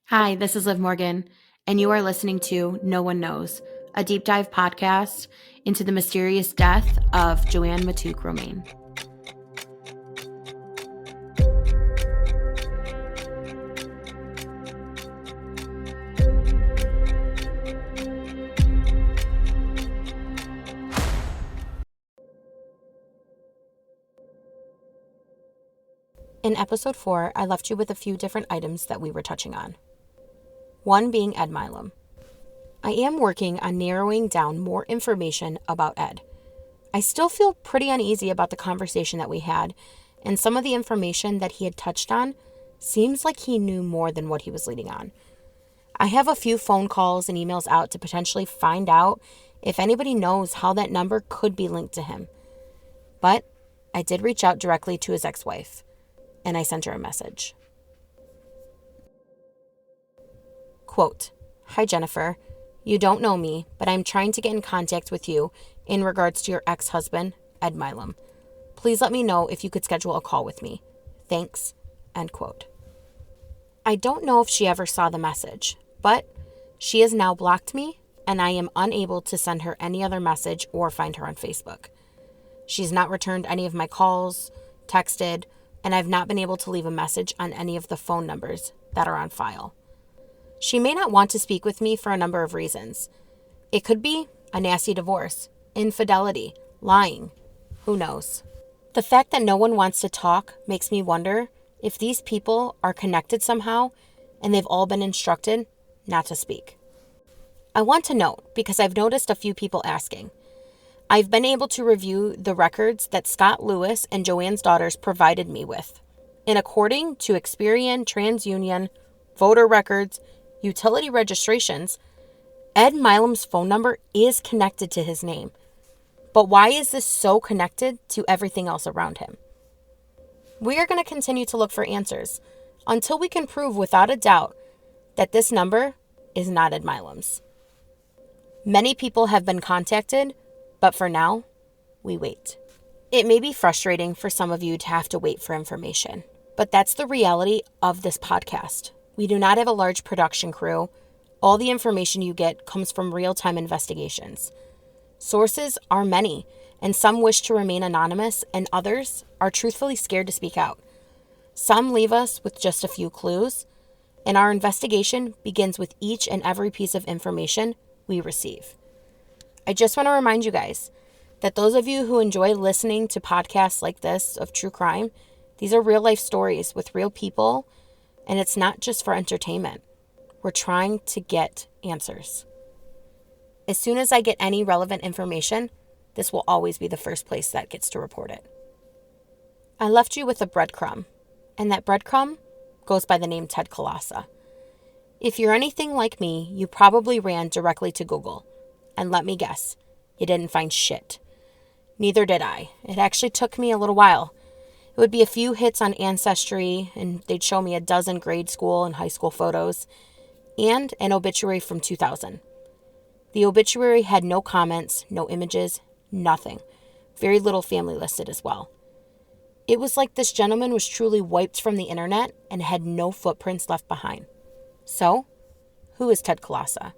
Hi, this is Liv Morgan, and you are listening to No One Knows, a deep dive podcast into the mysterious death of Joanne Matouk Romaine. In episode 4, I left you with a few different items that we were touching on. One being Ed Milam. I am working on narrowing down more information about Ed. I still feel pretty uneasy about the conversation that we had, and some of the information that he had touched on seems like he knew more than what he was leading on. I have a few phone calls and emails out to potentially find out if anybody knows how that number could be linked to him. But I did reach out directly to his ex-wife, and I sent her a message. Quote, "Hi Jennifer, you don't know me, but I'm trying to get in contact with you in regards to your ex-husband, Ed Milam. Please let me know if you could schedule a call with me. Thanks." End quote. I don't know if she ever saw the message, but she has now blocked me, and I am unable to send her any other message or find her on Facebook. She's not returned any of my calls, texted, and I've not been able to leave a message on any of the phone numbers that are on file. She may not want to speak with me for a number of reasons. It could be a nasty divorce, infidelity, lying. Who knows? The fact that no one wants to talk makes me wonder if these people are connected somehow and they've all been instructed not to speak. I want to note, because I've noticed a few people asking. I've been able to review the records that Scott Lewis and Joanne's daughters provided me with. And according to Experian, TransUnion, voter records, utility registrations, Ed Milam's phone number is connected to his name. But why is this so connected to everything else around him? We are going to continue to look for answers until we can prove without a doubt that this number is not Ed Milam's. Many people have been contacted, but for now, we wait. It may be frustrating for some of you to have to wait for information, but that's the reality of this podcast. We do not have a large production crew. All the information you get comes from real-time investigations. Sources are many, and some wish to remain anonymous, and others are truthfully scared to speak out. Some leave us with just a few clues, and our investigation begins with each and every piece of information we receive. I just want to remind you guys that those of you who enjoy listening to podcasts like this of true crime, these are real life stories with real people, and it's not just for entertainment. We're trying to get answers. As soon as I get any relevant information, this will always be the first place that gets to report it. I left you with a breadcrumb, and that breadcrumb goes by the name Ted Kolasa. If you're anything like me, you probably ran directly to Google. And let me guess, you didn't find shit. Neither did I. It actually took me a little while. It would be a few hits on Ancestry, and they'd show me a dozen grade school and high school photos, and an obituary from 2000. The obituary had no comments, no images, nothing. Very little family listed as well. It was like this gentleman was truly wiped from the internet and had no footprints left behind. So, who is Ted Kolasa?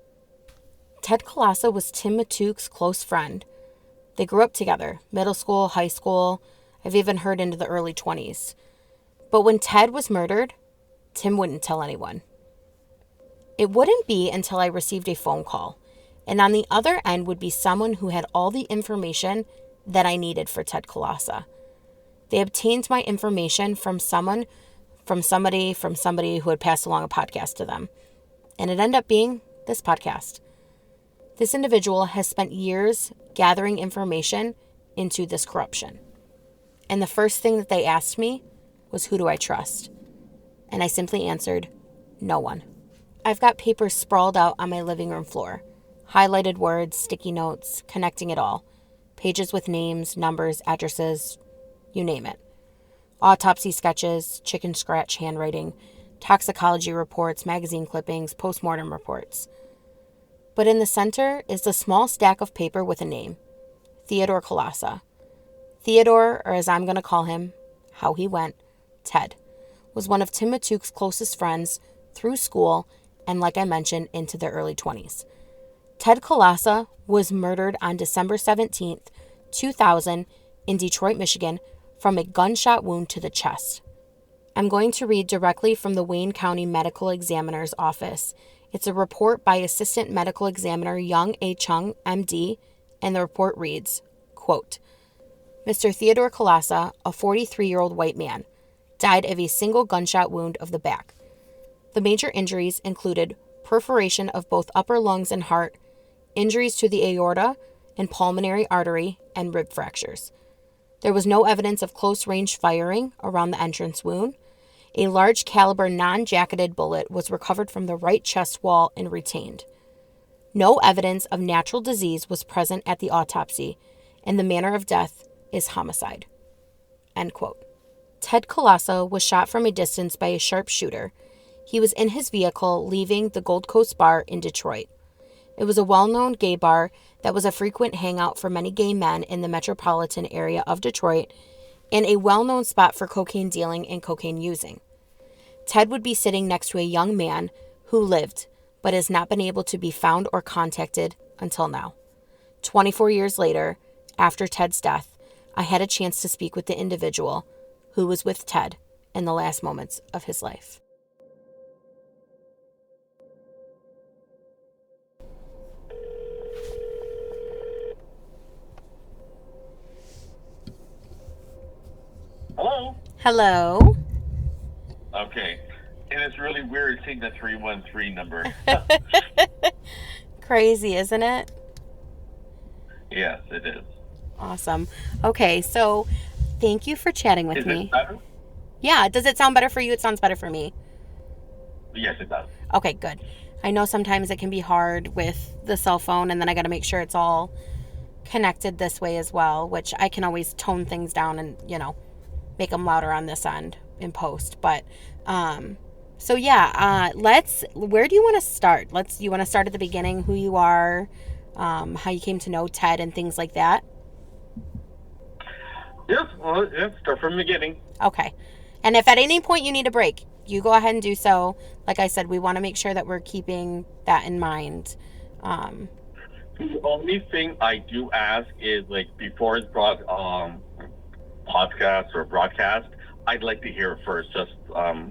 Ted Kolasa was Tim Matouk's close friend. They grew up together, middle school, high school. I've even heard into the early 20s. But when Ted was murdered, Tim wouldn't tell anyone. It wouldn't be until I received a phone call, and on the other end would be someone who had all the information that I needed for Ted Kolasa. They obtained my information from somebody who had passed along a podcast to them. And it ended up being this podcast. This individual has spent years gathering information into this corruption. And the first thing that they asked me was, who do I trust? And I simply answered, no one. I've got papers sprawled out on my living room floor. Highlighted words, sticky notes, connecting it all. Pages with names, numbers, addresses, you name it. Autopsy sketches, chicken scratch handwriting, toxicology reports, magazine clippings, postmortem reports. But in the center is a small stack of paper with a name, Theodore Kolasa. Theodore, or as I'm going to call him, how he went, Ted, was one of Tim Matouk's closest friends through school, and like I mentioned, into their early 20s. Ted Kolasa was murdered on December 17th, 2000 in Detroit, Michigan, from a gunshot wound to the chest. I'm going to read directly from the Wayne County Medical Examiner's office. It's a report by Assistant Medical Examiner Young A. Chung, MD, and the report reads, quote, Mr. Theodore Kolasa, a 43-year-old white man, died of a single gunshot wound of the back. The major injuries included perforation of both upper lungs and heart, injuries to the aorta and pulmonary artery, and rib fractures. There was no evidence of close-range firing around the entrance wound. A large caliber non-jacketed bullet was recovered from the right chest wall and retained. No evidence of natural disease was present at the autopsy, and the manner of death is homicide. End quote. Ted Kolasa was shot from a distance by a sharpshooter. He was in his vehicle leaving the Gold Coast Bar in Detroit. It was a well-known gay bar that was a frequent hangout for many gay men in the metropolitan area of Detroit and a well-known spot for cocaine dealing and cocaine using. Ted would be sitting next to a young man who lived but has not been able to be found or contacted until now. 24 years later, after Ted's death, I had a chance to speak with the individual who was with Ted in the last moments of his life. Hello? Hello? Okay. And it's really weird seeing the 313 number. Crazy, isn't it? Yes, it is. Awesome. Okay, so thank you for chatting with me. Is it better? Yeah, does it sound better for you? It sounds better for me. Yes, it does. Okay, good. I know sometimes it can be hard with the cell phone, and then I got to make sure it's all connected this way as well, which I can always tone things down and, make them louder on this end in post. But, where do you want to start? You want to start at the beginning, who you are, how you came to know Ted and things like that? Yes, well, start from the beginning. Okay. And if at any point you need a break, you go ahead and do so. Like I said, we want to make sure that we're keeping that in mind. The only thing I do ask is, before it's brought podcast or broadcast, I'd like to hear it first, just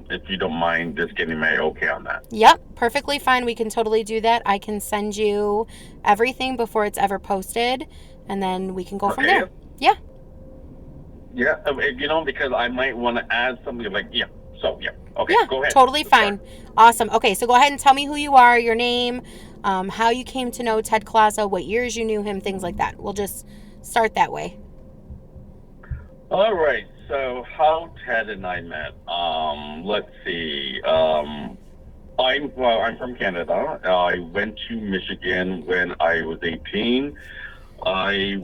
if you don't mind just getting my okay on that. Yep, perfectly fine. We can totally do that. I can send you everything before it's ever posted, and then we can go from there. Yeah. Yeah, because I might want to add something okay, yeah, go ahead. Totally fine. Awesome. Okay, so go ahead and tell me who you are, your name, how you came to know Ted Kolasa, what years you knew him, things like that. We'll just start that way. All right, so how Ted and I met. Let's see. I'm from Canada. I went to Michigan when I was 18. I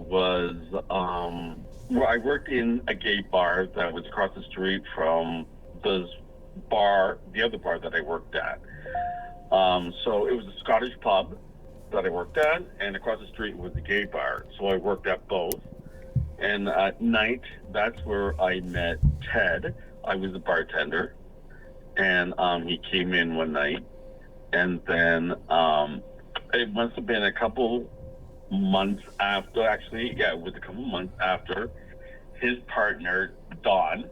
worked in a gay bar that was across the street from the other bar that I worked at. So it was a Scottish pub that I worked at, and across the street was the gay bar. So I worked at both. And at night, that's where I met Ted. I was the bartender, and he came in one night, and then it must have been a couple months after, it was a couple months after his partner, Don,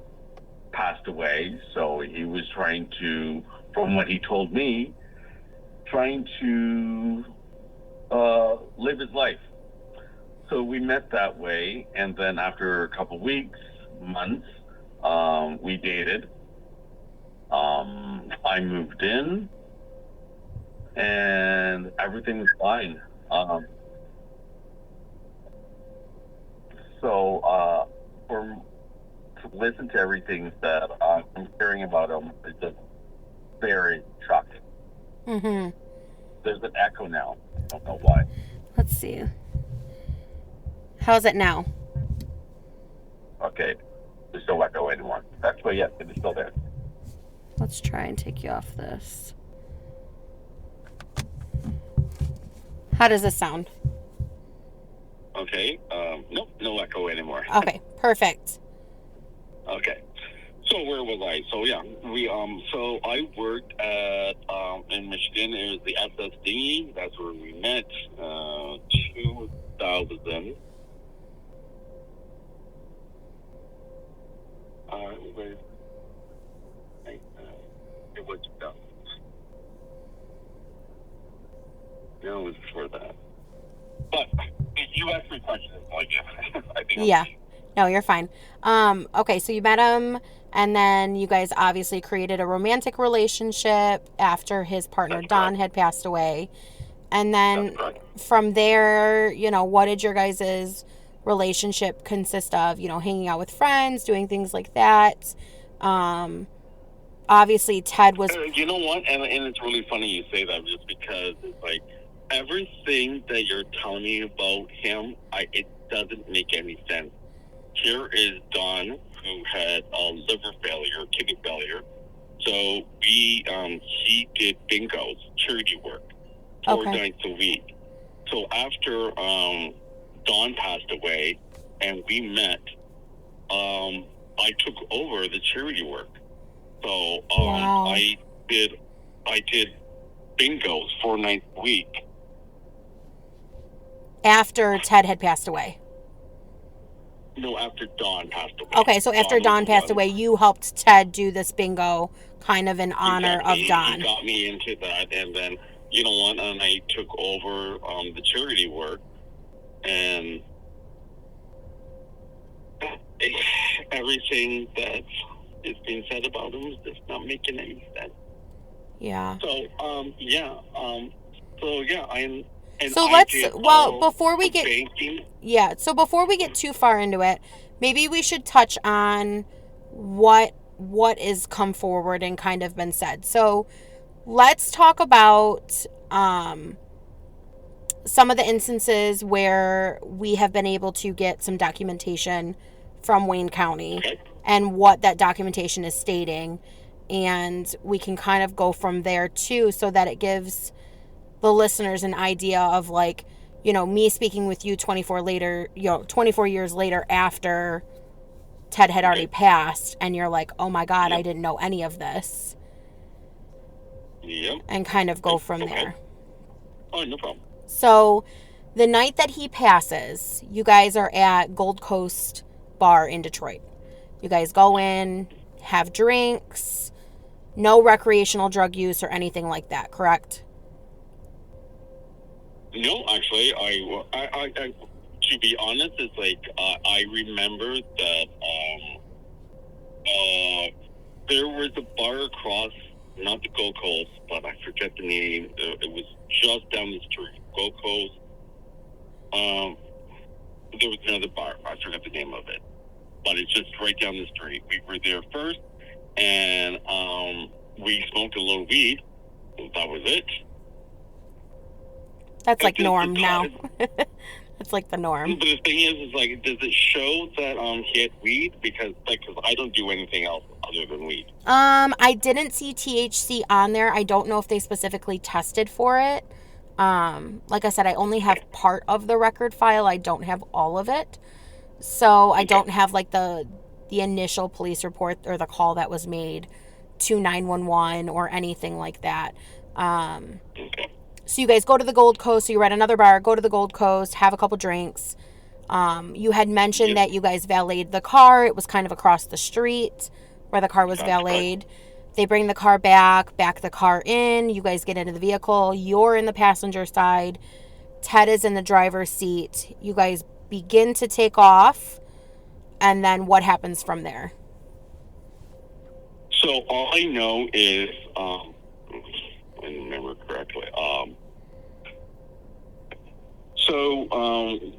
passed away. So he was trying to, from what he told me, live his life. So we met that way, and then after a couple weeks, months, we dated. I moved in, and everything was fine. To listen to everything that I'm hearing about him, it's just very shocking. Mm-hmm. There's an echo now. I don't know why. Let's see. How's it now? Okay. There's no echo anymore. Actually, yes, it is still there. Let's try and take you off this. How does this sound? Okay. No echo anymore. Okay, perfect. Okay. So where was I? So yeah, so I worked at in Michigan. It was the SSD. That's where we met. 2000. Where it was 2000. No, it was before that. But you asked me questions, like I think. Yeah. No, you're fine. Okay, so you met him, and then you guys obviously created a romantic relationship after his partner Don had passed away. And then from there, what did your guys' relationship consist of? Hanging out with friends, doing things like that. Obviously, Ted was. You know what? And it's really funny you say that, just because it's like everything that you're telling me about him, it doesn't make any sense. Here is Don, who had liver failure, kidney failure. So he did bingos, charity work, 4 nights a week. So after Don passed away and we met, I took over the charity work. So Wow. I did bingos 4 nights a week. After Ted had passed away. No, after Don passed away. Okay, so after Don passed away, you helped Ted do this bingo kind of in honor of Don. He got me into that, and then, you know what, and I took over the charity work, and everything that is being said about him is just not making any sense. Yeah. So, before we get banking. Yeah, so before we get too far into it, maybe we should touch on what is come forward and kind of been said. So let's talk about some of the instances where we have been able to get some documentation from Wayne County and what that documentation is stating. And we can kind of go from there too, so that it gives the listeners an idea of, like, me speaking with you 24 years later after Ted had already passed, and you're like, oh my God, I didn't know any of this. Yep. And kind of go from there. Oh, no problem. So the night that he passes, you guys are at Gold Coast Bar in Detroit. You guys go in, have drinks, no recreational drug use or anything like that, correct? No, actually, I to be honest, it's like I remember that there was a bar across, not the Gold Coast, but I forget the name. It was just down the street, Gold Coast. There was another bar. I forget the name of it, but it's just right down the street. We were there first, and we smoked a little weed. That was it. That's like norm now. That's like the norm. But the thing is like, does it show that he had weed? Because I don't do anything else other than weed. I didn't see THC on there. I don't know if they specifically tested for it. Like I said, I only have part of the record file. I don't have all of it. So I don't have like the initial police report or the call that was made to 911 or anything like that. So you guys go to the Gold Coast. So you're at another bar, go to the Gold Coast, have a couple drinks. You had mentioned that you guys valeted the car. It was kind of across the street where the car was valeted. They bring the car back the car in. You guys get into the vehicle. You're in the passenger side. Ted is in the driver's seat. You guys begin to take off. And then what happens from there? So all I know is, if I remember correctly,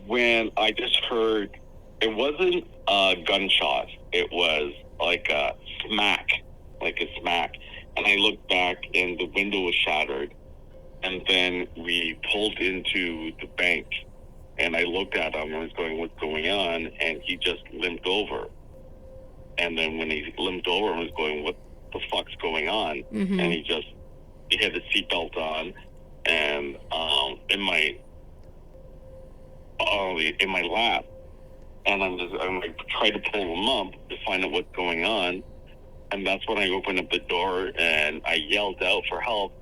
when I just heard, it wasn't a gunshot. It was like a smack. And I looked back and the window was shattered. And then we pulled into the bank. And I looked at him and was going, what's going on? And he just limped over. And then when he limped over and was going, what the fuck's going on? Mm-hmm. And he had the seatbelt on. And in my lap. And I'm like, trying to pull him up to find out what's going on. And that's when I opened up the door and I yelled out for help.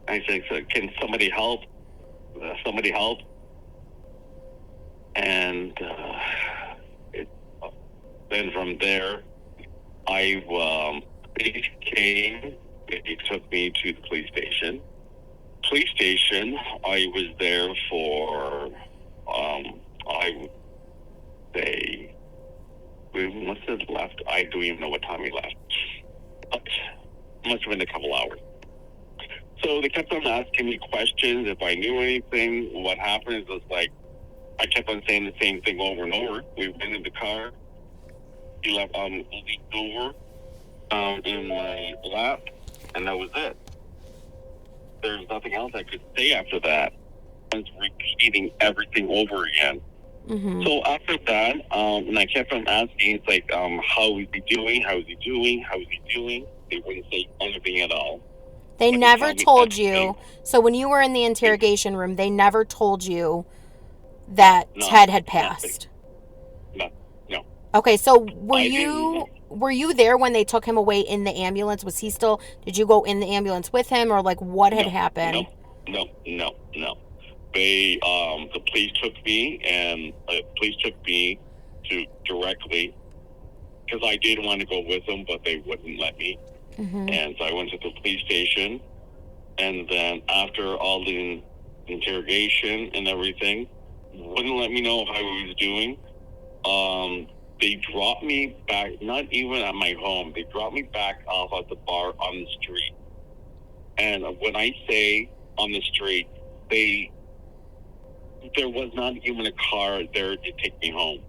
I said, "Can somebody help? Somebody help!" And then from there, police came. They took me to the police station. Police station. I was there for I would say we must have left. I don't even know what time we left. But must have been a couple hours. So they kept on asking me questions if I knew anything. What happened was like I kept on saying the same thing over and over. We went in the car. He leaped over in my lap, and that was it. There's nothing else I could say after that. I was repeating everything over again. Mm-hmm. So after that, and I kept on asking, it's like, how is he doing? How is he doing? How is he doing? They wouldn't say anything at all. They never told you. So when you were in the interrogation room, they never told you that Ted had passed. No. Okay, so were you there when they took him away in the ambulance? Was he still? Did you go in the ambulance with him, or like what had happened? No. They the police took me, and to directly because I did want to go with them, but they wouldn't let me. Mm-hmm. And so I went to the police station, and then after all the interrogation and everything, wouldn't let me know how I was doing. They dropped me back, not even at my home. They dropped me back off at the bar on the street. And when I say on the street, there was not even a car there to take me home.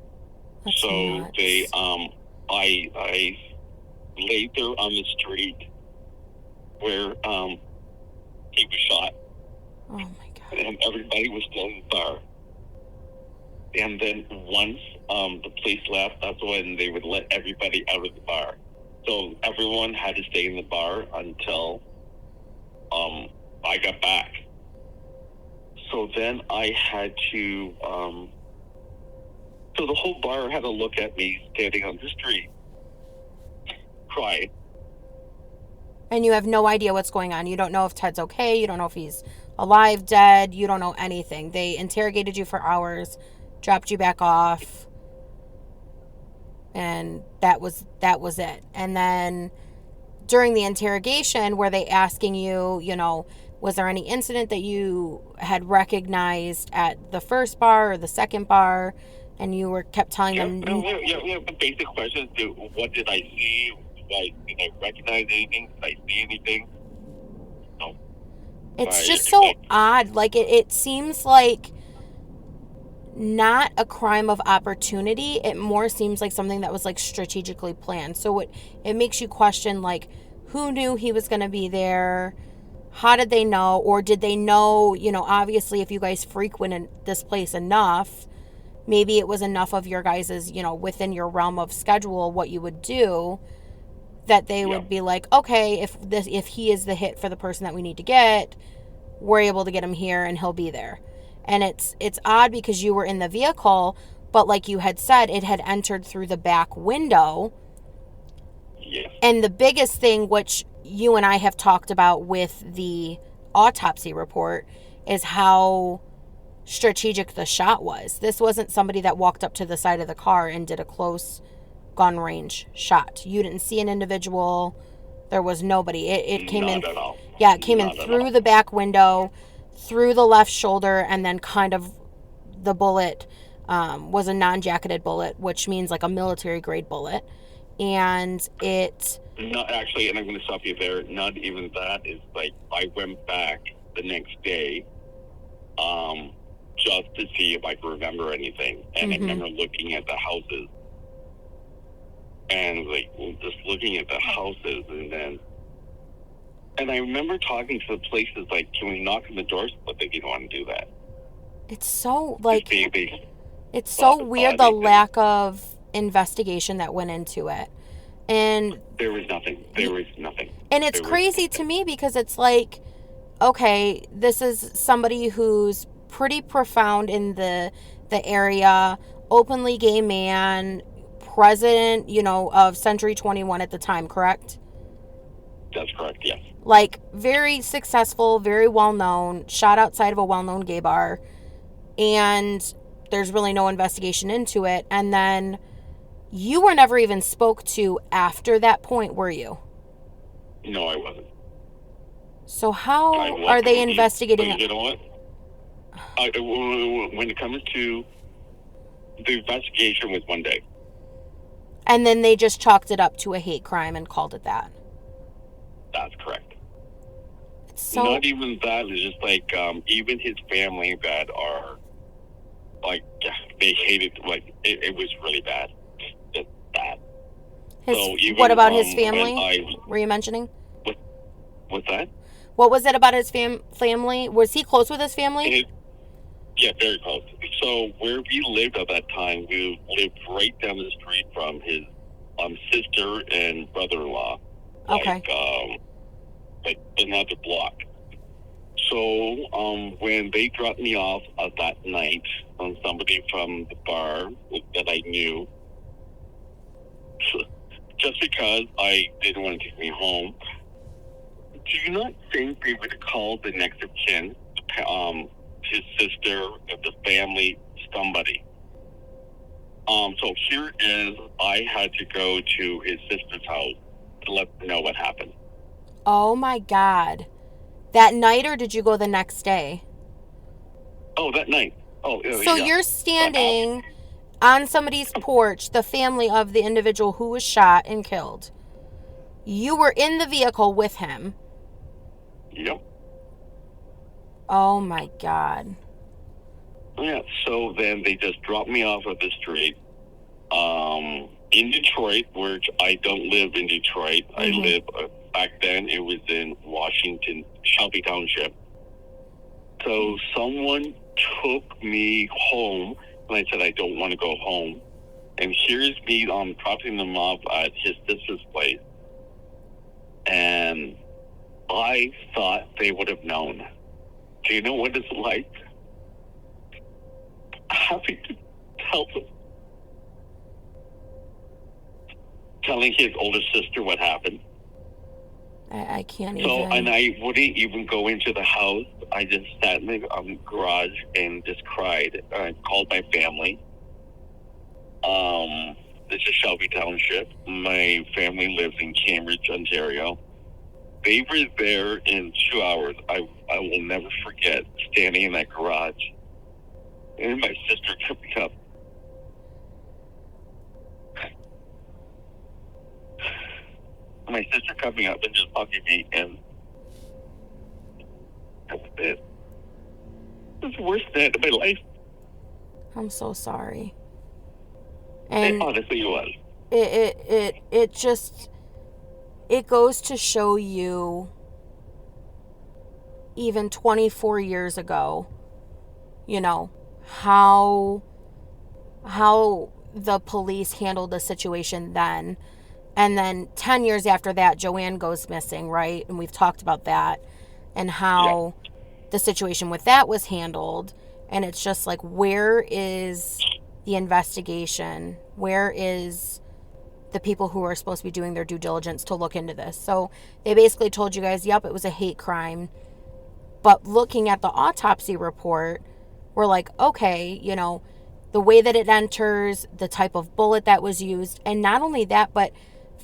That's so nuts. They, I laid there on the street where he was shot. Oh my God! And everybody was still in the bar. And then once the police left, that's when they would let everybody out of the bar. So everyone had to stay in the bar until I got back. So then I had to, so the whole bar had to look at me standing on the street, crying. And you have no idea what's going on. You don't know if Ted's okay. You don't know if he's alive, dead. You don't know anything. They interrogated you for hours, dropped you back off, and that was it. And then during the interrogation, were they asking you, was there any incident that you had recognized at the first bar or the second bar, and you kept telling them? Yeah. Basic questions. What did I see? Did I recognize anything? Did I see anything? No. It's just so odd. Like it seems like not a crime of opportunity. It more seems like something that was like strategically planned. So it makes you question, like, who knew he was going to be there? How did they know? Or did they know, obviously if you guys frequented this place enough, maybe it was enough of your guys's, within your realm of schedule, what you would do, that they would be like, okay, if he is the hit for the person that we need to get, we're able to get him here and he'll be there. And it's odd because you were in the vehicle, but like you had said, it had entered through the back window. Yeah. And the biggest thing, which you and I have talked about with the autopsy report, is how strategic the shot was. This wasn't somebody that walked up to the side of the car and did a close gun range shot. You didn't see an individual. There was nobody. It came in. Yeah, it came in through the back window, through the left shoulder, and then kind of the bullet was a non-jacketed bullet, which means like a military grade bullet. And it... Not actually, and I'm going to stop you there. Not even that. Is like I went back the next day just to see if I could remember anything. And I remember looking at the houses. And like just looking at the houses, and I remember talking to the places like, can we knock on the doors? But they didn't want to do that. It's so like it's so weird, the lack of investigation that went into it. And there was nothing. And it's crazy to me because it's like, okay, this is somebody who's pretty profound in the area, openly gay man, president, of Century 21 at the time, correct? That's correct, yes. Like, very successful, very well-known, shot outside of a well-known gay bar, and there's really no investigation into it. And then you were never even spoke to after that point, were you? No, I wasn't. So how are they investigating? You know what? When it comes to the investigation was one day. And then they just chalked it up to a hate crime and called it that. That's correct. So, not even that. It's just like even his family that are like they hated. Like it was really bad. It's bad. What about his family? Were you mentioning? What's that? What was it about his family? Was he close with his family? Yeah, very close. So where we lived at that time, we lived right down the street from his sister and brother-in-law. Okay. Like another block. So when they dropped me off that night, somebody from the bar that I knew, just because I didn't want to take me home, do you not think they would have called the next of kin, his sister, the family, somebody? So here is, I had to go to his sister's house to let them know what happened. Oh my God. That night, or did you go the next day? Oh, that night. Oh, so yeah. You're standing on somebody's porch, the family of the individual who was shot and killed. You were in the vehicle with him. Yep. Oh my God. Yeah, so then they just dropped me off at the street. In Detroit, which I don't live in Detroit. Mm-hmm. I live, back then it was in Washington, Shelby Township. So someone took me home, and I said I don't want to go home. And here's me dropping them off at his sister's place. And I thought they would have known. Do you know what it's like? Having to tell them. Telling his older sister what happened. I can't even. So, and I wouldn't even go into the house. I just sat in the garage and just cried. I called my family. This is Shelby Township. My family lives in Cambridge, Ontario. They were there in 2 hours. I will never forget standing in that garage and my sister coming up. My sister coming up and just hugging me, and that's it. It was the worst night of my life. I'm so sorry. And honestly, it was. It just, it goes to show you, even 24 years ago, how the police handled the situation then. And then 10 years after that, Joanne goes missing, right? And we've talked about that and how the situation with that was handled. And it's just like, where is the investigation? Where is the people who are supposed to be doing their due diligence to look into this? So they basically told you guys, yep, it was a hate crime. But looking at the autopsy report, we're like, okay, the way that it enters, the type of bullet that was used. And not only that, but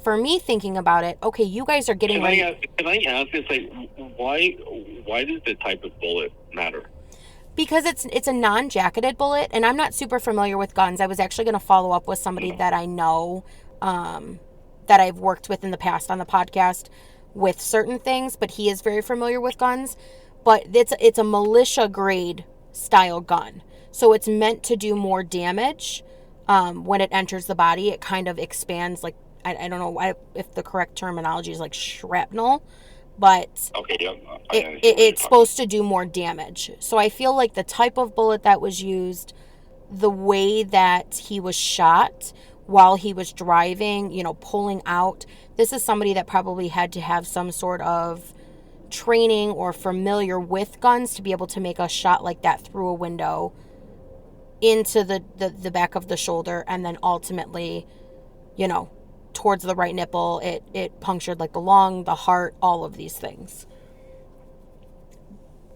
for me thinking about it, okay, you guys are getting Can I ask this, like, why does the type of bullet matter? Because it's a non-jacketed bullet, and I'm not super familiar with guns. I was actually going to follow up with somebody that I know, that I've worked with in the past on the podcast with certain things, but he is very familiar with guns. But it's a militia grade style gun, so it's meant to do more damage. When it enters the body, it kind of expands, like, I don't know if the correct terminology is like shrapnel, but okay, yeah, it's supposed to do more damage. So I feel like the type of bullet that was used, the way that he was shot while he was driving, pulling out, this is somebody that probably had to have some sort of training or familiar with guns to be able to make a shot like that through a window into the back of the shoulder and then ultimately towards the right nipple. It punctured like the lung, the heart, all of these things.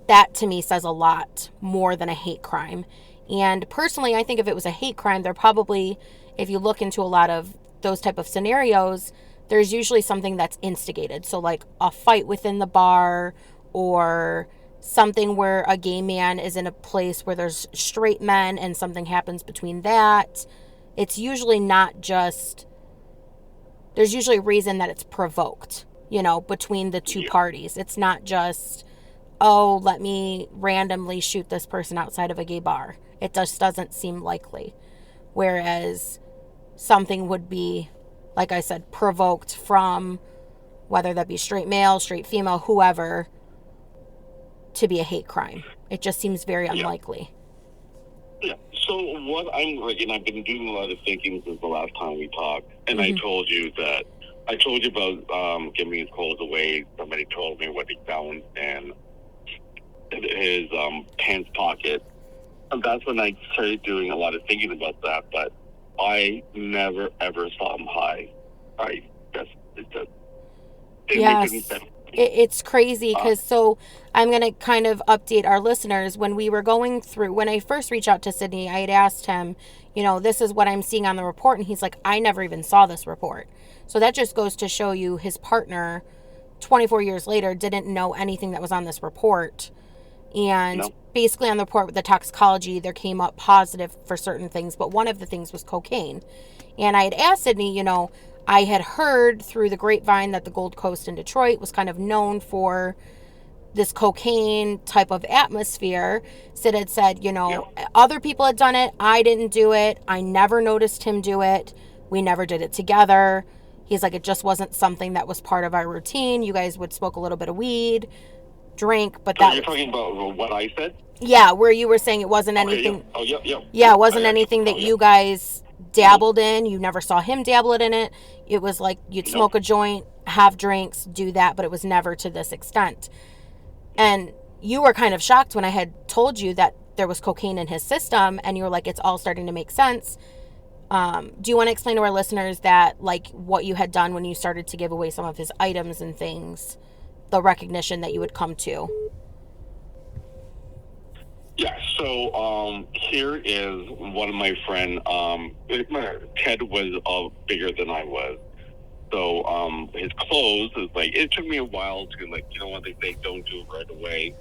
That to me says a lot more than a hate crime. And personally, I think if it was a hate crime, they're probably, if you look into a lot of those type of scenarios, there's usually something that's instigated. So like a fight within the bar, or something where a gay man is in a place where there's straight men and something happens between that. It's usually not just, there's usually a reason that it's provoked, between the two parties. It's not just, oh, let me randomly shoot this person outside of a gay bar. It just doesn't seem likely. Whereas something would be, like I said, provoked from whether that be straight male, straight female, whoever, to be a hate crime. It just seems very unlikely. Yeah. So what I'm like, and I've been doing a lot of thinking since the last time we talked, and I told you about giving his clothes away. Somebody told me what he found in his pants pocket. And that's when I started doing a lot of thinking about that. But I never ever saw him high. Yes. It's crazy because so I'm going to kind of update our listeners. When I first reached out to Sydney, I had asked him, this is what I'm seeing on the report. And he's like, I never even saw this report. So that just goes to show you his partner, 24 years later, didn't know anything that was on this report. And basically on the report with the toxicology, there came up positive for certain things, but one of the things was cocaine. And I had asked Sydney, I had heard through the grapevine that the Gold Coast in Detroit was kind of known for this cocaine type of atmosphere. Sid had said, other people had done it. I didn't do it. I never noticed him do it. We never did it together. He's like, it just wasn't something that was part of our routine. You guys would smoke a little bit of weed, drink, but that. You're talking about what I said? Yeah, where you were saying it wasn't anything. Yeah, it wasn't anything that you guys dabbled in. You never saw him dabble in it. It was like you'd smoke a joint, have drinks, do that, but it was never to this extent. And you were kind of shocked when I had told you that there was cocaine in his system, and you were like, it's all starting to make sense. Do you want to explain to our listeners that, like, what you had done when you started to give away some of his items and things, the recognition that you would come to? Yeah, so here is one of my friend. Ted was bigger than I was. So his clothes is like, it took me a while to, like, what they say, don't do it right away.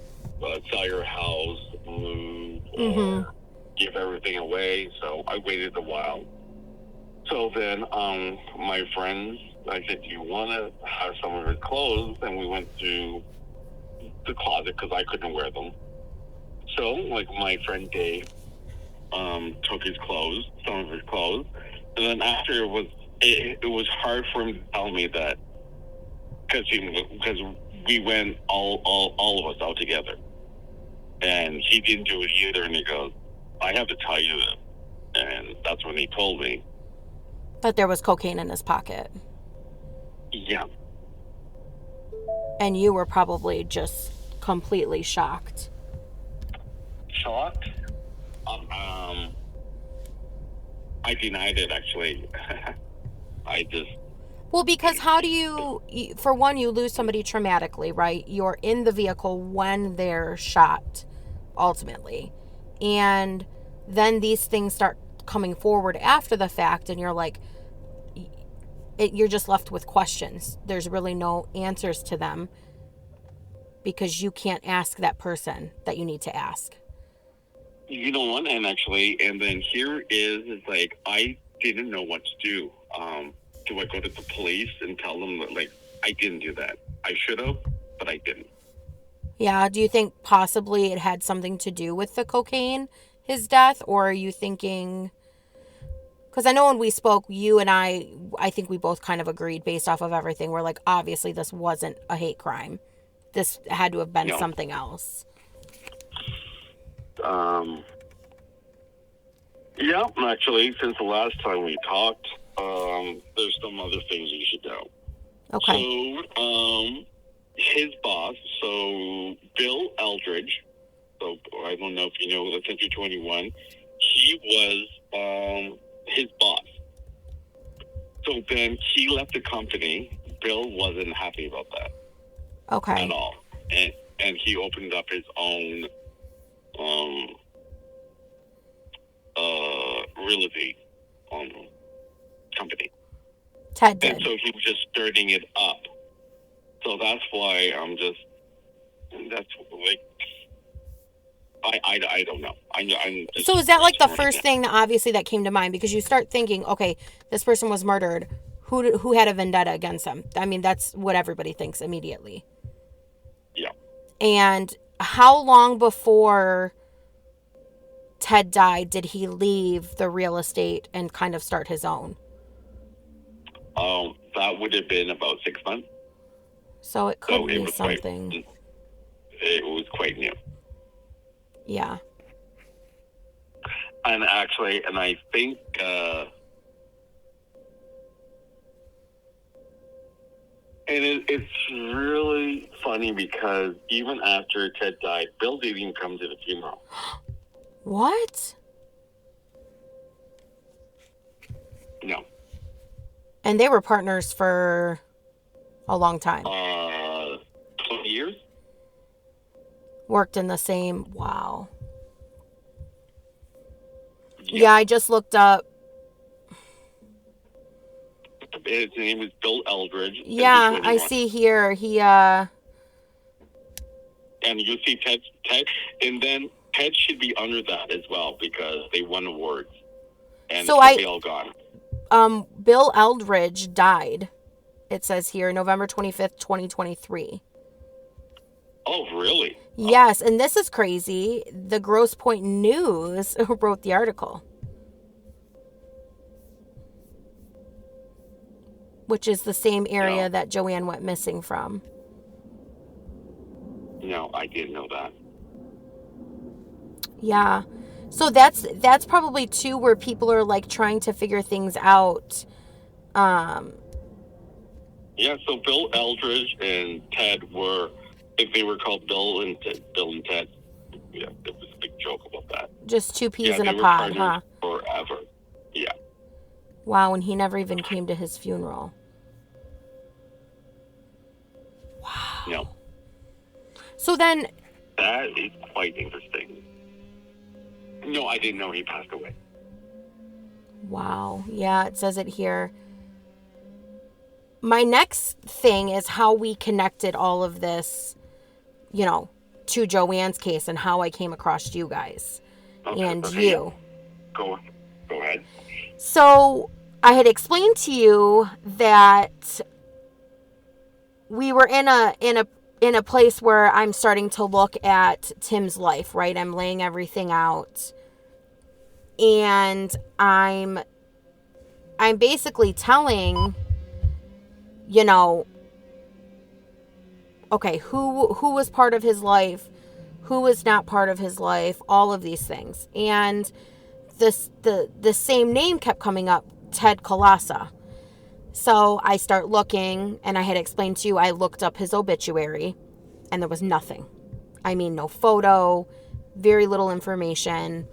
Sell your house, move, or give everything away. So I waited a while. So then my friends, I said, do you want to have some of his clothes? And we went to the closet because I couldn't wear them. So, like, my friend Dave took his clothes, some of his clothes, and then after it was hard for him to tell me that because we went all of us out together, and he didn't do it either. And he goes, "I have to tell you this," and that's when he told me that there was cocaine in his pocket. Yeah. And you were probably just completely shocked. Shocked? I denied it, actually. Well, because how do you, for one, you lose somebody traumatically, right? You're in the vehicle when they're shot, ultimately. And then these things start coming forward after the fact, and you're like, you're just left with questions. There's really no answers to them because you can't ask that person that you need to ask. You know what? And then here is like, I didn't know what to do. Do I go to the police and tell them that, like, I didn't do that? I should have, but I didn't. Yeah. Do you think possibly it had something to do with the cocaine, his death? Or are you thinking, because I know when we spoke, you and I think we both kind of agreed based off of everything. We're like, obviously this wasn't a hate crime. This had to have been something else. Yeah, actually, since the last time we talked, there's some other things you should know. Okay. So, his boss, so Bill Eldridge, so I don't know if you know, the Century 21, he was his boss. So then he left the company. Bill wasn't happy about that Okay. at all, and he opened up his own realty company. Ted did. And so he was just starting it up. So that's why that's like, I don't know. I'm just, so is that like the first thing that obviously that came to mind? Because you start thinking, okay, this person was murdered. Who had a vendetta against them? I mean, that's what everybody thinks immediately. Yeah. And how long before Ted died did he leave the real estate and kind of start his own? That would have been about 6 months. So it could be something. It was quite new. Yeah. And actually, and I think and it's really funny because even after Ted died, Bill didn't even come to the funeral. What? No. And they were partners for a long time. 20 years? Worked in the same... Wow. Yeah, I just looked up. His name was Bill Eldridge. Yeah, I see here. He, And you see Ted, and then Ted should be under that as well because they won awards. And so they all gone. Bill Eldridge died, it says here, November 25th, 2023. Oh, really? Yes, and this is crazy. The Grosse Pointe News wrote the article. Which is the same area that Joanne went missing from. No, I didn't know that. Yeah. So that's probably too where people are like trying to figure things out. Yeah, so Bill Eldridge and Ted were, if they were called Bill and Ted, yeah, there was a big joke about that. Just two peas in a pod, huh? Forever. Yeah. Wow, and he never even came to his funeral. Wow. No. So then... That is quite interesting. No, I didn't know he passed away. Wow. Yeah, it says it here. My next thing is how we connected all of this, you know, to Joanne's case and how I came across you guys and you. Go ahead. So I had explained to you that we were in a place where I'm starting to look at Tim's life, right? I'm laying everything out. And I'm basically telling, you know, okay, who was part of his life, who was not part of his life, all of these things. And the same name kept coming up, Ted Kolasa. So I start looking, and I had explained to you, I looked up his obituary, and there was nothing. I mean, no photo, very little information.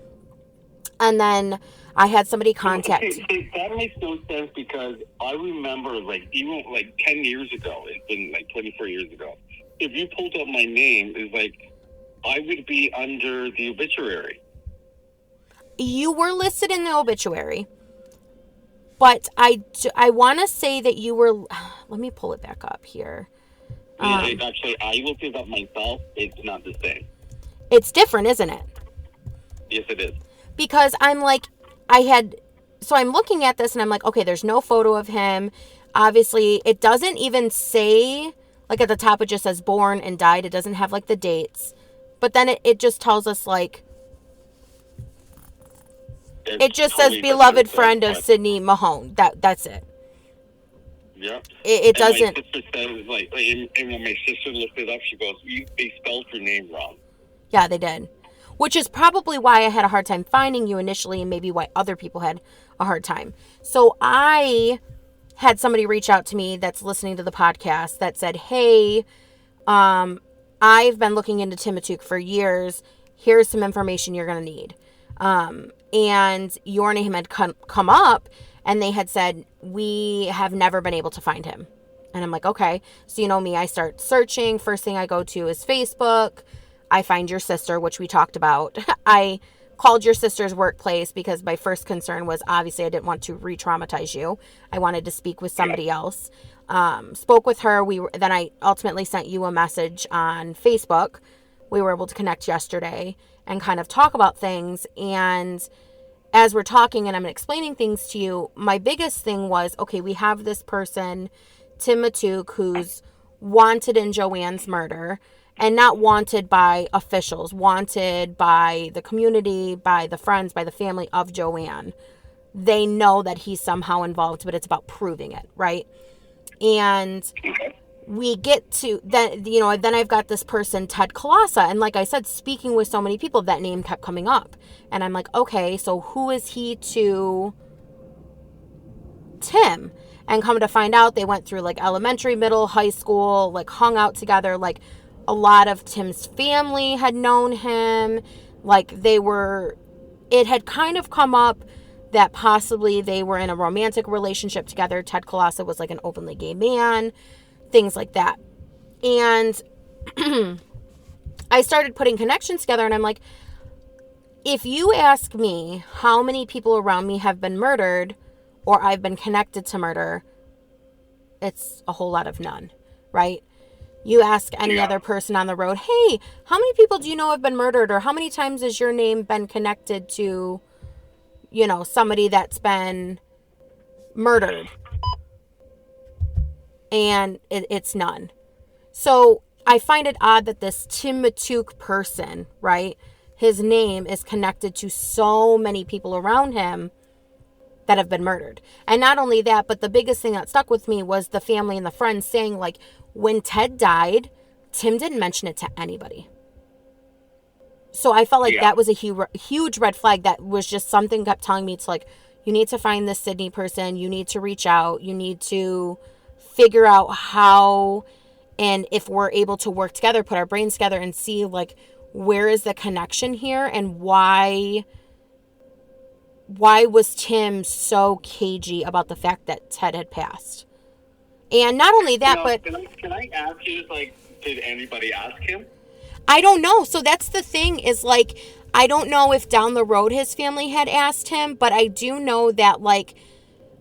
And then I had somebody contact. Okay, that makes no sense because I remember, like, even like 10 years ago, it's been like 24 years ago. If you pulled up my name, it's like I would be under the obituary. You were listed in the obituary, but I want to say that you were. Let me pull it back up here. Actually, I looked it up myself. It's not the same. It's different, isn't it? Yes, it is. Because I'm like, so I'm looking at this and I'm like, okay, there's no photo of him. Obviously, it doesn't even say, like at the top, it just says born and died. It doesn't have like the dates. But then it just tells us like, it just says beloved friend of Sydney Mahone. That's it. Yeah. It doesn't. My sister says, like, and when my sister looked it up, she goes, they spelled your name wrong. Yeah, they did. Which is probably why I had a hard time finding you initially and maybe why other people had a hard time. So I had somebody reach out to me that's listening to the podcast that said, hey, I've been looking into Tim Matouk for years. Here's some information you're going to need. and your name had come up, and they had said, we have never been able to find him. And I'm like, okay. So you know me, I start searching. First thing I go to is Facebook. I find your sister, which we talked about. I called your sister's workplace because my first concern was, obviously, I didn't want to re-traumatize you. I wanted to speak with somebody else. Spoke with her. Then I ultimately sent you a message on Facebook. We were able to connect yesterday and kind of talk about things. And as we're talking and I'm explaining things to you, my biggest thing was, okay, we have this person, Tim Matouk, who's wanted in Joanne's murder, and not wanted by officials, wanted by the community, by the friends, by the family of Joanne. They know that he's somehow involved, but it's about proving it, right? And we get to then, then I've got this person, Ted Kolasa, and like I said, speaking with so many people, that name kept coming up, and I'm like, okay, so who is he to Tim? And come to find out, they went through like elementary, middle, high school, like hung out together. Like a lot of Tim's family had known him. Like it had kind of come up that possibly they were in a romantic relationship together. Ted Kolasa was like an openly gay man, things like that. And I started putting connections together, and I'm like, if you ask me how many people around me have been murdered or I've been connected to murder, it's a whole lot of none, right? You ask any other person on the road, hey, how many people do you know have been murdered? Or how many times has your name been connected to, somebody that's been murdered? And it's none. So I find it odd that this Tim Matouk person, right, his name is connected to so many people around him that have been murdered. And not only that, but the biggest thing that stuck with me was the family and the friends saying, like, when Ted died, Tim didn't mention it to anybody. So I felt like that was a huge red flag. That was just something kept telling me, it's like, you need to find this Sydney person. You need to reach out. You need to figure out how, and if we're able to work together, put our brains together and see, like, where is the connection here, and why was Tim so cagey about the fact that Ted had passed? And not only that, but can I ask you, like, did anybody ask him? I don't know. So that's the thing, is like, I don't know if down the road his family had asked him, but I do know that, like,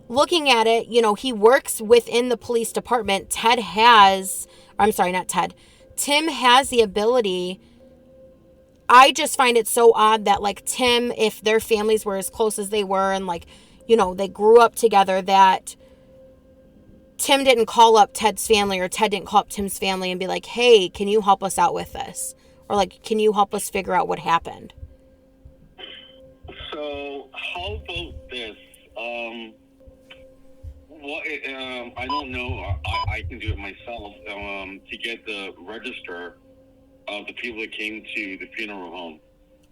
looking at it, he works within the police department. Tim has the ability. I just find it so odd that, like, Tim, if their families were as close as they were, and, like, they grew up together, that Tim didn't call up Ted's family, or Ted didn't call up Tim's family and be like, hey, can you help us out with this? Or, like, can you help us figure out what happened? So how about this? I don't know. I can do it myself. To get the register of the people that came to the funeral home.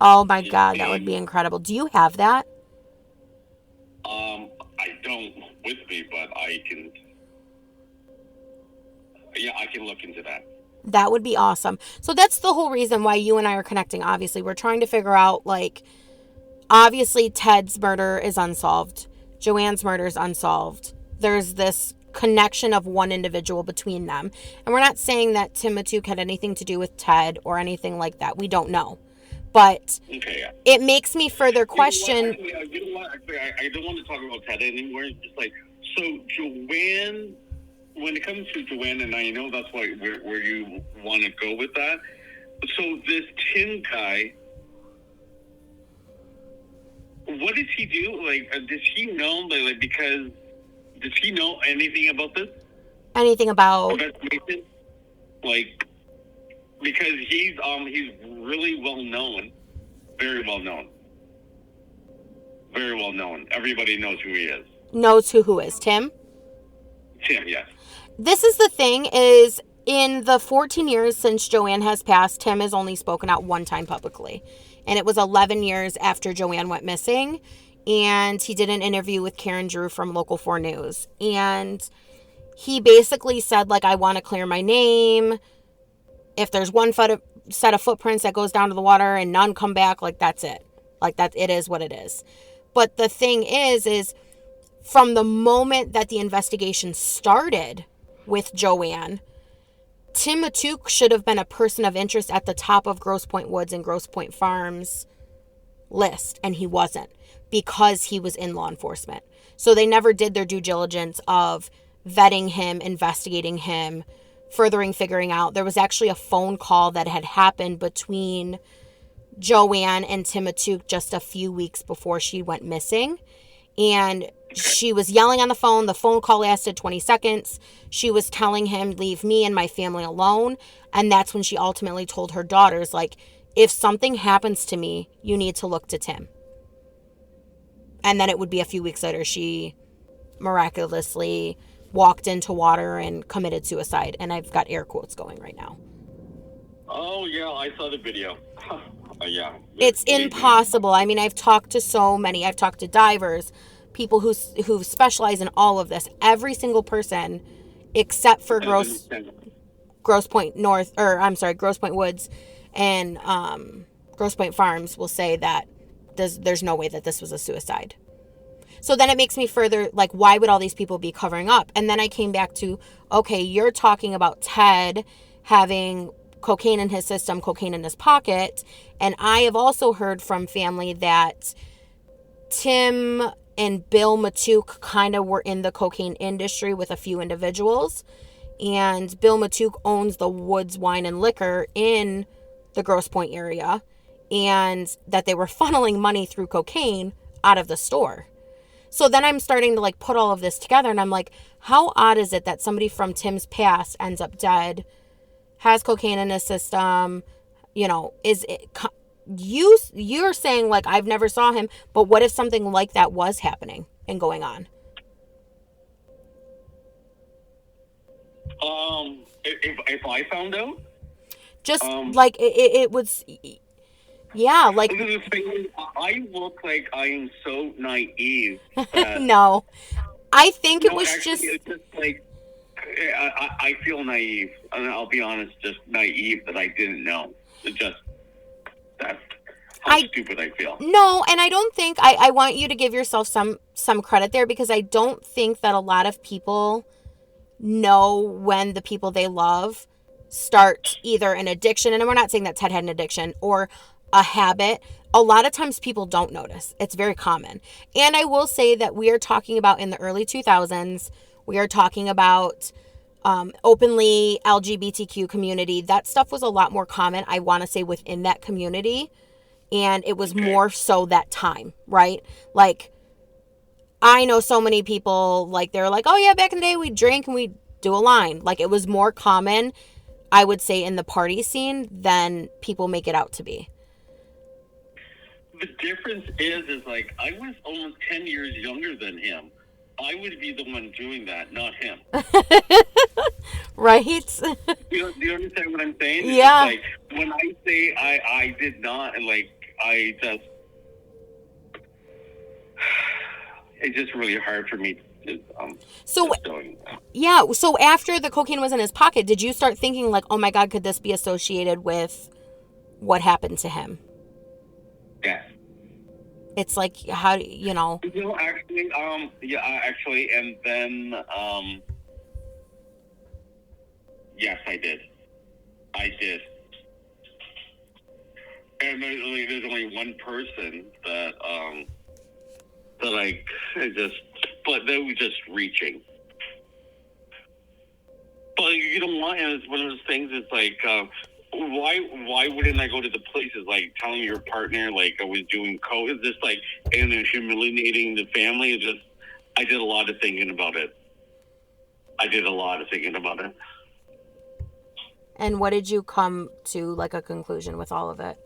Oh my God, that would be incredible. Do you have that? I don't with me, but I can. Yeah, I can look into that. That would be awesome. So that's the whole reason why you and I are connecting. Obviously, we're trying to figure out, like, obviously Ted's murder is unsolved. Joanne's murder is unsolved. There's this connection of one individual between them. And we're not saying that Tim Matouk had anything to do with Ted or anything like that. We don't know. But it makes me further question. You know what? Actually, I don't want to talk about Ted anymore. It's just like, so Joanne, when it comes to Joanne, and I know that's where you want to go with that. So this Tim guy, what does he do? Like, does he know? Like, because does he know anything about this? Anything about? Like, because he's really well known, very well known, very well known. Everybody knows who he is. Knows who is Tim? Tim, yes. This is the thing, is in the 14 years since Joanne has passed, Tim has only spoken out one time publicly. And it was 11 years after Joanne went missing. And he did an interview with Karen Drew from Local 4 News. And he basically said, like, I want to clear my name. If there's one set of footprints that goes down to the water and none come back, like, that's it. Like, that, it is what it is. But the thing is from the moment that the investigation started with Joanne, Tim Matouk should have been a person of interest at the top of Grosse Pointe Woods and Grosse Pointe Farms list, and he wasn't, because he was in law enforcement. So they never did their due diligence of vetting him, investigating him, figuring out. There was actually a phone call that had happened between Joanne and Tim Matouk just a few weeks before she went missing. And she was yelling on the phone. The phone call lasted 20 seconds. She was telling him, leave me and my family alone. And that's when she ultimately told her daughters, like, if something happens to me, you need to look to Tim. And then it would be a few weeks later, she miraculously walked into water and committed suicide. And I've got air quotes going right now. Oh, yeah, I saw the video. Yeah. It's impossible. I mean, I've talked to so many. I've talked to divers, people who specialize in all of this. Every single person, except for Grosse Pointe Woods and Grosse Pointe Farms, will say that there's no way that this was a suicide. So then it makes me further, like, why would all these people be covering up? And then I came back to, okay, you're talking about Ted having cocaine in his system, cocaine in his pocket. And I have also heard from family that Tim and Bill Matouk kind of were in the cocaine industry with a few individuals. And Bill Matouk owns the Woods Wine and Liquor in the Grosse Pointe area. And that they were funneling money through cocaine out of the store. So then I'm starting to, like, put all of this together. And I'm like, how odd is it that somebody from Tim's past ends up dead, has cocaine in his system, you know, you're saying, like, I've never saw him, but what if something like that was happening and going on? If I found out? Just, like, it was, yeah, like... I look like I am so naive. No. I think it was actually, it's just like, I feel naive, and I'll be honest, just naive that I didn't know. That's how stupid I feel. No, and I don't think, I want you to give yourself some credit there, because I don't think that a lot of people know when the people they love start either an addiction, and we're not saying that Ted had an addiction, or a habit. A lot of times people don't notice. It's very common. And I will say that we are talking about in the early 2000s, we are talking about openly LGBTQ community. That stuff was a lot more common, I want to say, within that community. And it was more so that time, right? Like, I know so many people, like, they're like, oh yeah, back in the day we drink and we do a line. Like, it was more common, I would say, in the party scene than people make it out to be. The difference is like, I was almost 10 years younger than him. I would be the one doing that, not him. Right? Do you understand what I'm saying? Yeah. It's like, when I say I did not, like, it's just really hard for me to, so after the cocaine was in his pocket, did you start thinking, like, oh my God, could this be associated with what happened to him? Yeah. It's like, how do you know? No, actually, and then, yes, I did. And there's only one person that but they were just reaching. But you know what? And it's one of those things. It's like, why wouldn't I go to the places, like telling your partner, like, I was doing coke? It's just like, and then humiliating the family. It's just, I did a lot of thinking about it. And what did you come to, like, a conclusion with all of it?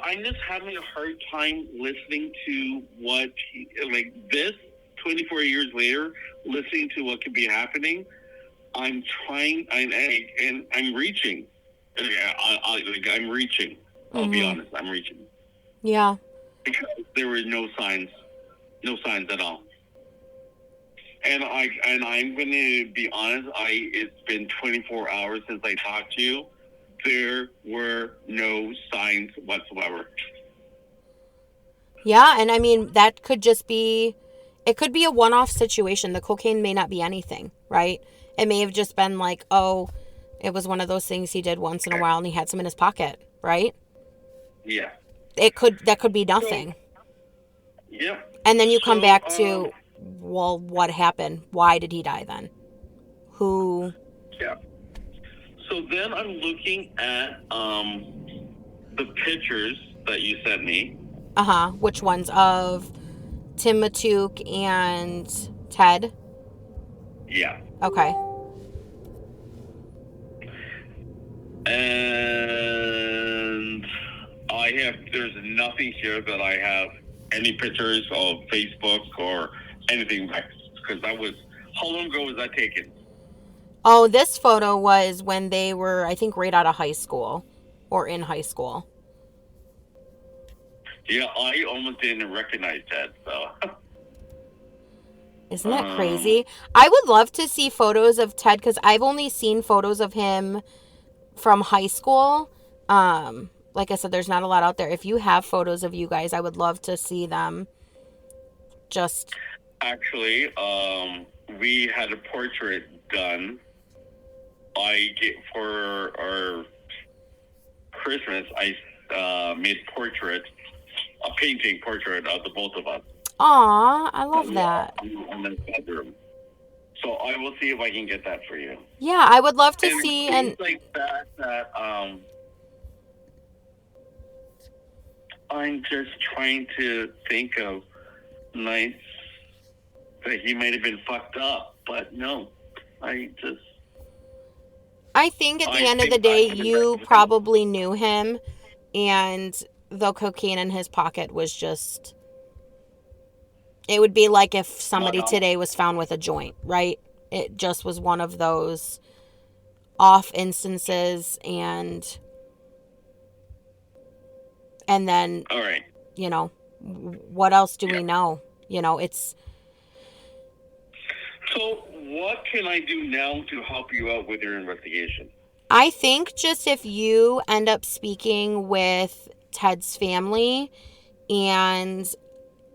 I'm just having a hard time listening to this 24 years later, listening to what could be happening. I'm trying, and I'm reaching. I'm reaching. I'll be honest, I'm reaching. Yeah. Because there were no signs at all. And I'm going to be honest. It's been 24 hours since I talked to you. There were no signs whatsoever. Yeah, and I mean, that could just be, it could be a one-off situation. The cocaine may not be anything, right? It may have just been like, oh, it was one of those things he did once in a while and he had some in his pocket, right? Yeah. That could be nothing. Yeah. And then you come back to, well, what happened? Why did he die then? Who? Yeah. So then I'm looking at the pictures that you sent me. Which ones? Of Tim Matouk and Ted? Yeah. Okay. And there's nothing here that I have any pictures of Facebook or anything back, because how long ago was that taken? Oh, this photo was when they were, I think, right out of high school or in high school. Yeah, I almost didn't recognize that, so. Isn't that crazy? I would love to see photos of Ted because I've only seen photos of him from high school. Like I said, there's not a lot out there. If you have photos of you guys, I would love to see them. Actually, we had a portrait done. For our Christmas, I made a painting portrait of the both of us. Aw, I love that. In the bedroom. So I will see if I can get that for you. Yeah, I would love to see. And like that I'm just trying to think of nights that he might have been fucked up, but no, I think at the end of the day, you probably knew him, and the cocaine in his pocket was just, it would be like if somebody today was found with a joint, right? It just was one of those off instances, and then, all right. What else do we know? It's... So what can I do now to help you out with your investigation? I think just if you end up speaking with Ted's family, and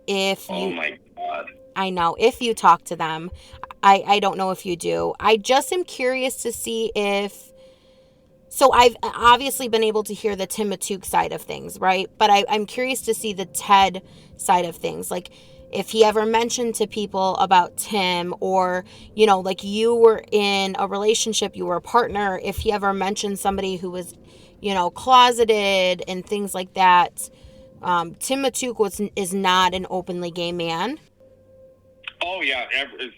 if you... Oh my God. I know, if you talk to them, I don't know if you do. I just am curious to see if... So I've obviously been able to hear the Tim Matouk side of things, right? But I'm curious to see the Ted side of things. Like, if he ever mentioned to people about Tim, or, like you were in a relationship, you were a partner, if he ever mentioned somebody who was, closeted and things like that. Tim Matouk is not an openly gay man. Oh, yeah.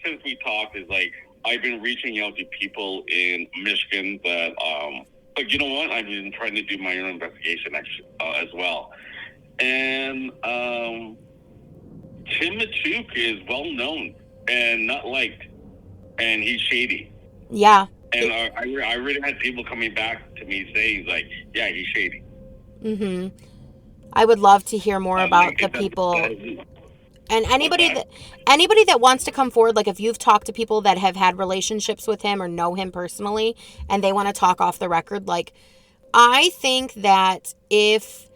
Since we talked, it's like I've been reaching out to people in Michigan that, but you know what? I've been trying to do my own investigation as well. And Tim Matouk is well known and not liked, and he's shady. Yeah. And I really had people coming back to me saying, like, yeah, he's shady. Mm-hmm. I would love to hear more about the people. And anybody that wants to come forward, like if you've talked to people that have had relationships with him or know him personally, and they want to talk off the record, like, I think that if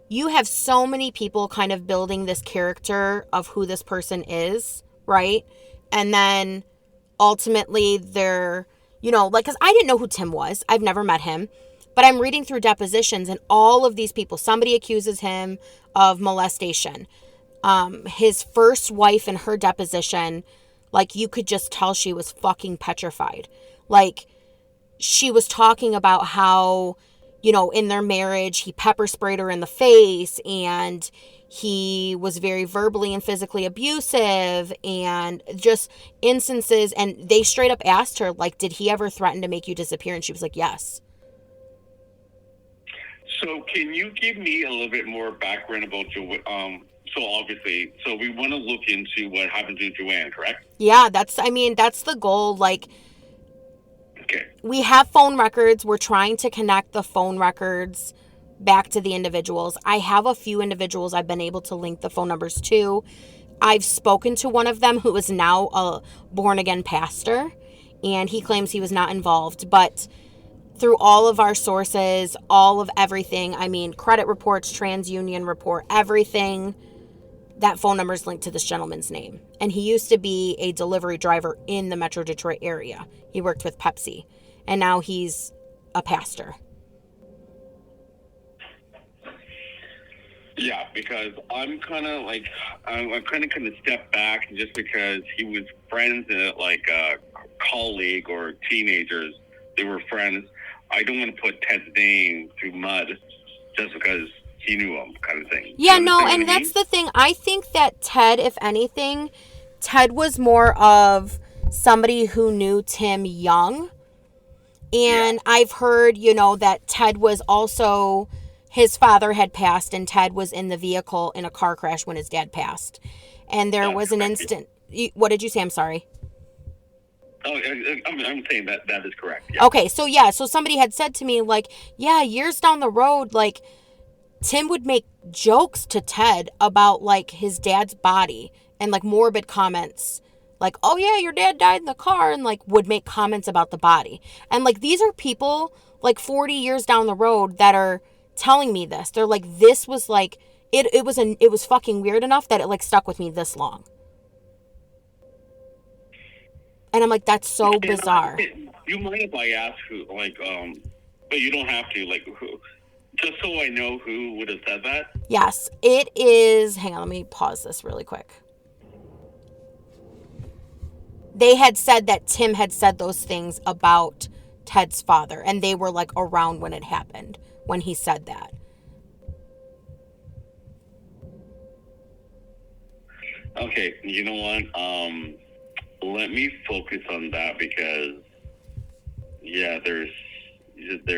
you have so many people kind of building this character of who this person is, right? And then ultimately they're, because I didn't know who Tim was. I've never met him. But I'm reading through depositions, and all of these people, somebody accuses him of molestation. His first wife in her deposition, like, you could just tell she was fucking petrified. Like, she was talking about how, in their marriage, he pepper sprayed her in the face, and he was very verbally and physically abusive, and just instances. And they straight up asked her, like, did he ever threaten to make you disappear? And she was like, yes. So can you give me a little bit more background about so obviously, we want to look into what happened to Joanne, correct? Yeah, that's the goal. Like, okay, we have phone records. We're trying to connect the phone records back to the individuals. I have a few individuals I've been able to link the phone numbers to. I've spoken to one of them who is now a born-again pastor, and he claims he was not involved. But through all of our sources, all of everything, I mean, credit reports, TransUnion report, everything, that phone number is linked to this gentleman's name. And he used to be a delivery driver in the Metro Detroit area. He worked with Pepsi. And now he's a pastor. Yeah, because I'm kind of like, I'm kind of step back just because he was friends, like a colleague or teenagers. They were friends. I don't want to put Ted's name through mud just because he knew him, kind of thing. Yeah, no, and that's the thing. I think that Ted, if anything, Ted was more of somebody who knew Tim young. And yeah. I've heard, that Ted was also, his father had passed and Ted was in the vehicle in a car crash when his dad passed. And there was an instant. What did you say? I'm sorry. Oh, I'm saying that is correct. Yeah. Okay, so somebody had said to me, like, yeah, years down the road, like, Tim would make jokes to Ted about, like, his dad's body and, like, morbid comments. Like, oh, yeah, your dad died in the car, and, like, would make comments about the body. And, like, these are people, like, 40 years down the road that are telling me this. They're like, this was, like, it was fucking weird enough that it, like, stuck with me this long. And I'm like, that's so bizarre. You mind if I ask who, like, but you don't have to, like, who, just so I know who would have said that? Yes, it is, hang on, let me pause this really quick. They had said that Tim had said those things about Ted's father, and they were, like, around when it happened, when he said that. Okay, you know what? Let me focus on that because, yeah, there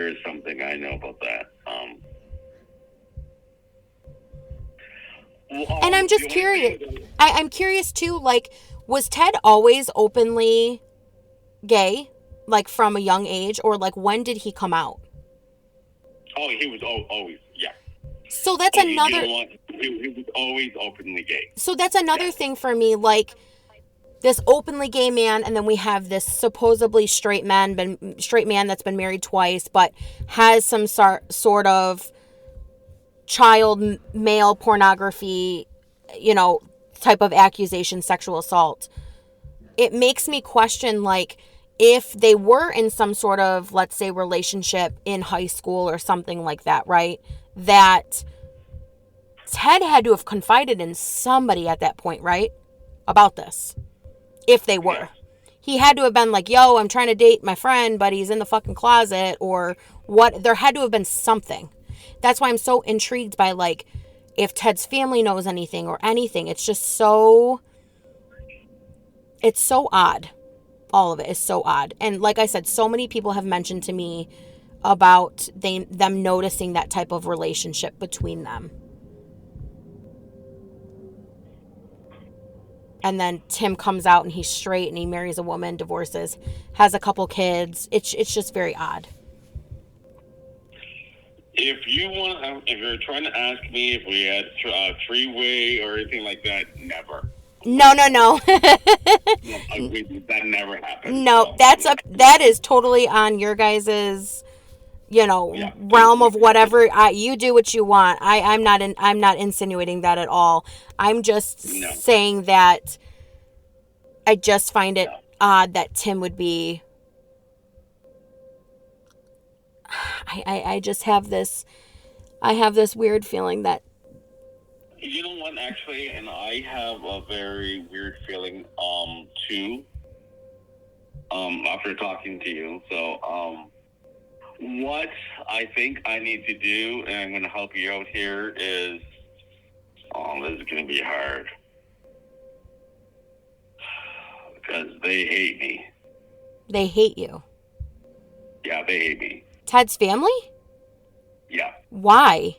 is something I know about that. And I'm just curious. I'm curious too. Like, was Ted always openly gay, like from a young age, or like when did he come out? Oh, he was always, yeah. So that's another. He was always openly gay. So that's another thing for me, like. This openly gay man, and then we have this supposedly straight man that's been married twice, but has some sort of child male pornography, type of accusation, sexual assault. It makes me question, like, if they were in some sort of, let's say, relationship in high school or something like that, right? That Ted had to have confided in somebody at that point, right? About this. If they were. He had to have been like, yo, I'm trying to date my friend, but he's in the fucking closet, or what. There had to have been something. That's why I'm so intrigued by, like, if Ted's family knows anything or anything. It's just so, it's so odd. All of it is so odd. And like I said, so many people have mentioned to me about them noticing that type of relationship between them. And then Tim comes out and he's straight and he marries a woman, divorces, has a couple kids. It's just very odd. If you're trying to ask me if we had three-way or anything like that, never. No. That never happened. No, that is totally on your guys's, realm of whatever. You do what you want. I'm not insinuating that at all. I'm just saying that I just find it odd that Tim would be. I just have this. I have this weird feeling that. You know what, actually, and I have a very weird feeling, too. After talking to you, so what I think I need to do, and I'm going to help you out here, is, this is going to be hard. Because they hate me. They hate you? Yeah, they hate me. Ted's family? Yeah. Why?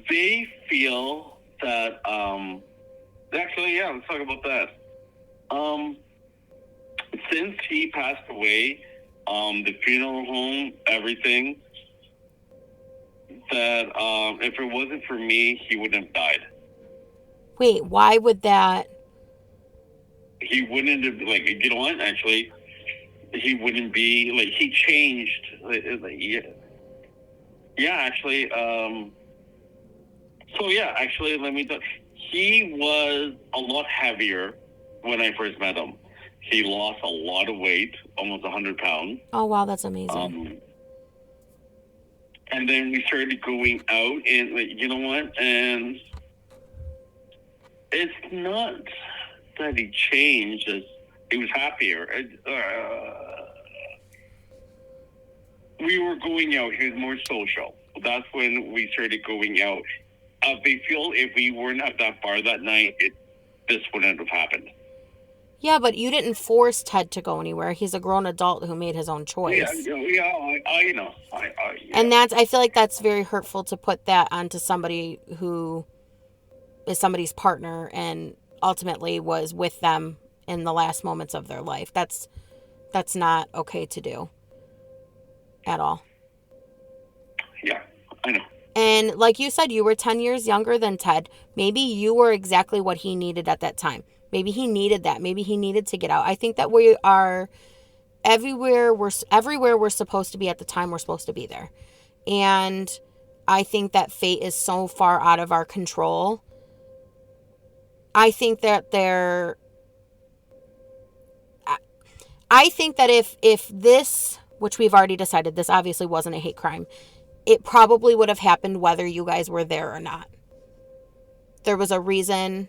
They feel that, actually, yeah, let's talk about that. Since he passed away, the funeral home, everything, that if it wasn't for me, he wouldn't have died. Wait, why would that? He wouldn't have, like, you know what, actually, he wouldn't be, like, he changed. Yeah, actually, so yeah, actually, let me tell he was a lot heavier when I first met him. He lost a lot of weight, almost 100 pounds. Oh, wow, that's amazing. And then we started going out, and, like, you know what? And it's not that he changed, he was happier. We were going out. He was more social. That's when we started going out. They feel if we weren't at that bar that night, this wouldn't have happened. Yeah, but you didn't force Ted to go anywhere. He's a grown adult who made his own choice. I know. And I feel like that's very hurtful to put that onto somebody who is somebody's partner and ultimately was with them in the last moments of their life. That's not okay to do at all. Yeah, I know. And like you said, you were 10 years younger than Ted. Maybe you were exactly what he needed at that time. Maybe he needed that. Maybe he needed to get out. I think that we are everywhere we're supposed to be at the time we're supposed to be there. And I think that fate is so far out of our control. I think that if this, which we've already decided, this obviously wasn't a hate crime, it probably would have happened whether you guys were there or not. There was a reason